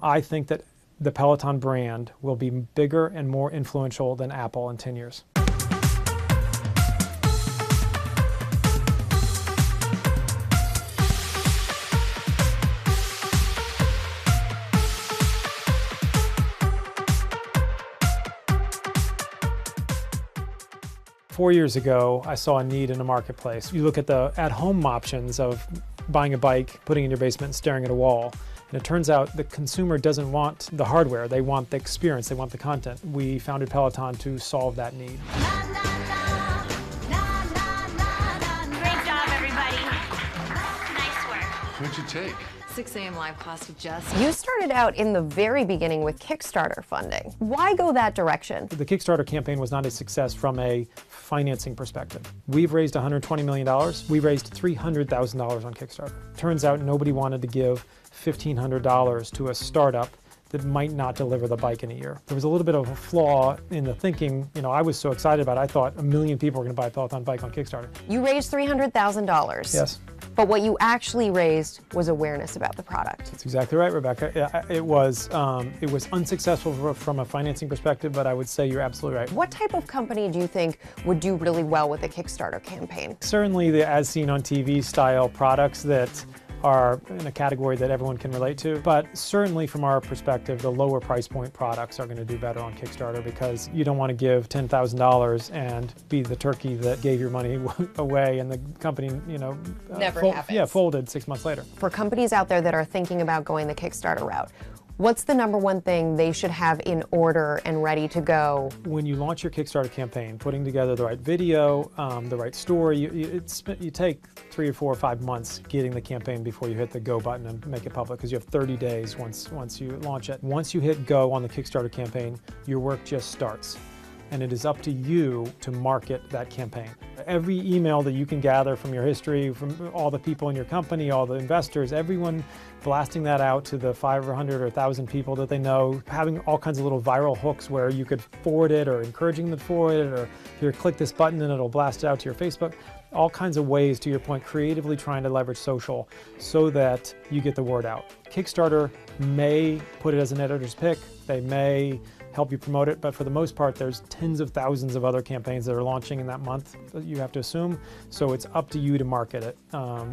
I think that the Peloton brand will be bigger and more influential than Apple in 10 years. Four years ago, I saw a need in the marketplace. You look at the at-home options of buying a bike, putting it in your basement, and staring at a wall. And it turns out the consumer doesn't want the hardware, they want the experience, they want the content. We founded Peloton to solve that need. Great job, everybody. Nice work. What'd you take? 6 a.m. live class with Jess. You started out in the very beginning with Kickstarter funding. Why go that direction? The Kickstarter campaign was not a success from a financing perspective. We've raised $120 million. We raised $300,000 on Kickstarter. Turns out nobody wanted to give $1,500 to a startup that might not deliver the bike in a year. There was a little bit of a flaw in the thinking. You know, I was so excited about it. I thought 1 million people were going to buy a Peloton bike on Kickstarter. You raised $300,000. Yes. But what you actually raised was awareness about the product. That's exactly right, Rebecca. It was unsuccessful from a financing perspective, but I would say you're absolutely right. What type of company do you think would do really well with a Kickstarter campaign? Certainly the as seen on TV style products that are in a category that everyone can relate to. But certainly from our perspective, the lower price point products are going to do better on Kickstarter because you don't want to give $10,000 and be the turkey that gave your money away and the company, you know, Never happens. Yeah, folded 6 months later. For companies out there that are thinking about going the Kickstarter route, what's the number one thing they should have in order and ready to go? When you launch your Kickstarter campaign, putting together the right video, the right story, you take 3 or 4 or 5 months getting the campaign before you hit the go button and make it public because you have 30 days once you launch it. Once you hit go on the Kickstarter campaign, your work just starts. And it is up to you to market that campaign. Every email that you can gather from your history, from all the people in your company, all the investors, everyone blasting that out to the 500 or 1,000 people that they know, having all kinds of little viral hooks where you could forward it or encouraging them to forward it, or here, click this button and it'll blast it out to your Facebook. All kinds of ways, to your point, creatively trying to leverage social so that you get the word out. Kickstarter may put it as an editor's pick. They may help you promote it, but for the most part, there's tens of thousands of other campaigns that are launching in that month, you have to assume. So it's up to you to market it,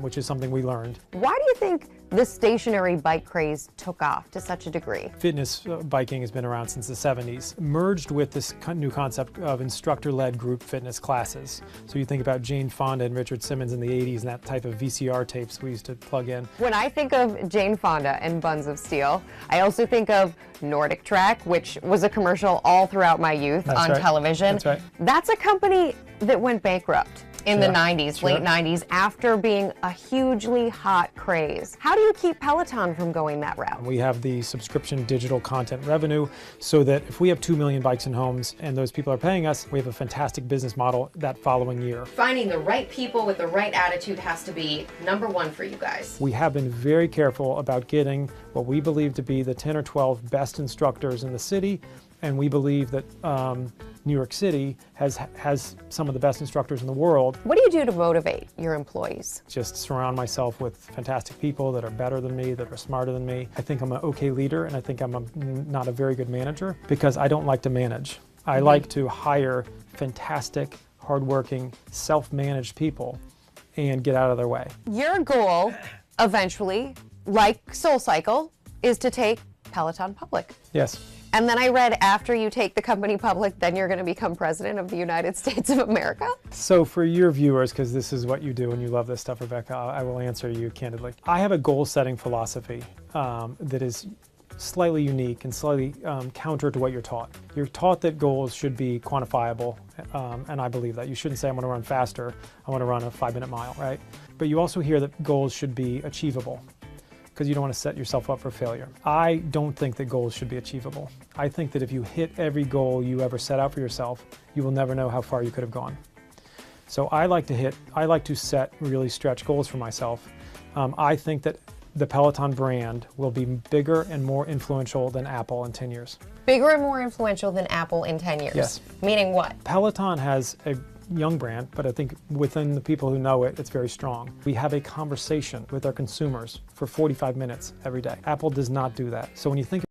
which is something we learned. Why do you think the stationary bike craze took off to such a degree? Fitness biking has been around since the 70s, merged with this new concept of instructor-led group fitness classes. So you think about Jane Fonda and Richard Simmons in the 80s and that type of VCR tapes we used to plug in. When I think of Jane Fonda and Buns of Steel, I also think of Nordic Track, which was a commercial all throughout my youth on television. That's right. That's a company that went bankrupt in the 90s, late 90s, after being a hugely hot craze. How do you keep Peloton from going that route? We have the subscription digital content revenue so that if we have 2 million bikes in homes and those people are paying us, we have a fantastic business model that following year. Finding the right people with the right attitude has to be #1 for you guys. We have been very careful about getting what we believe to be the 10 or 12 best instructors in the city, and we believe that New York City has some of the best instructors in the world. What do you do to motivate your employees? Just surround myself with fantastic people that are better than me, that are smarter than me. I think I'm an okay leader, and I think I'm not a very good manager because I don't like to manage. I like to hire fantastic, hardworking, self-managed people and get out of their way. Your goal, eventually, like SoulCycle, is to take Peloton public. Yes. And then I read after you take the company public, then you're going to become president of the United States of America? So for your viewers, because this is what you do and you love this stuff, Rebecca, I will answer you candidly. I have a goal-setting philosophy that is slightly unique and slightly counter to what you're taught. You're taught that goals should be quantifiable, and I believe that. You shouldn't say, I'm going to run faster, I want to run a 5-minute mile, right? But you also hear that goals should be achievable, because you don't want to set yourself up for failure. I don't think that goals should be achievable. I think that if you hit every goal you ever set out for yourself, you will never know how far you could have gone. So I like to set really stretch goals for myself. I think that the Peloton brand will be bigger and more influential than Apple in 10 years. Bigger and more influential than Apple in 10 years? Yes. Meaning what? Peloton has a young brand, but I think within the people who know it, it's very strong. We have a conversation with our consumers for 45 minutes every day. Apple does not do that. So when you think